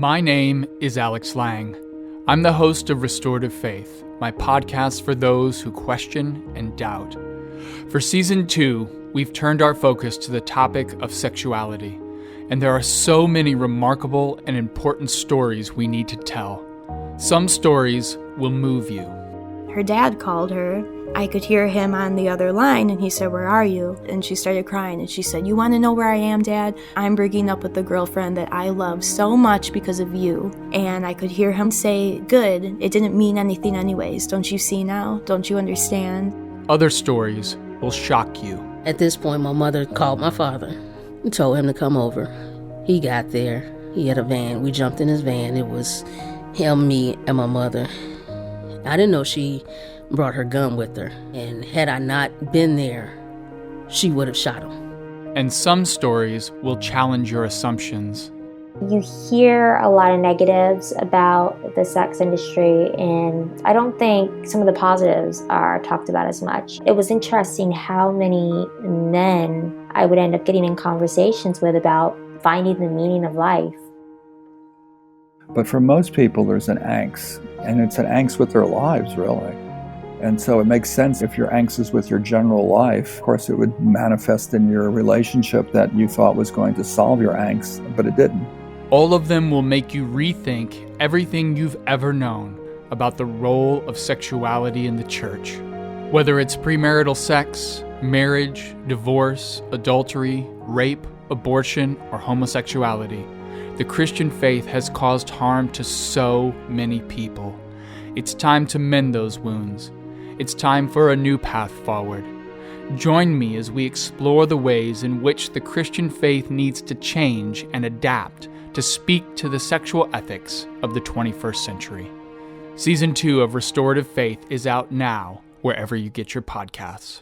My name is Alex Lang. I'm the host of Restorative Faith, my podcast for those who question and doubt. For Season 2, we've turned our focus to the topic of sexuality, and there are so many remarkable and important stories we need to tell. Some stories will move you. Her dad called her. I could hear him on the other line, and he said, "Where are you?" And she started crying, and she said, "You want to know where I am, Dad? I'm breaking up with the girlfriend that I love so much because of you." And I could hear him say, "Good, it didn't mean anything anyways. Don't you see now? Don't you understand?" Other stories will shock you. At this point, my mother called my father and told him to come over. He got there. He had a van. We jumped in his van. It was him, me, and my mother. I didn't know she brought her gun with her, and had I not been there, she would have shot him. And some stories will challenge your assumptions. You hear a lot of negatives about the sex industry, and I don't think some of the positives are talked about as much. It was interesting how many men I would end up getting in conversations with about finding the meaning of life. But for most people, there's an angst, and it's an angst with their lives, really. And so it makes sense if your angst is with your general life. Of course, it would manifest in your relationship that you thought was going to solve your angst, but it didn't. All of them will make you rethink everything you've ever known about the role of sexuality in the church. Whether it's premarital sex, marriage, divorce, adultery, rape, abortion, or homosexuality, the Christian faith has caused harm to so many people. It's time to mend those wounds. It's time for a new path forward. Join me as we explore the ways in which the Christian faith needs to change and adapt to speak to the sexual ethics of the 21st century. Season 2 of Restorative Faith is out now, wherever you get your podcasts.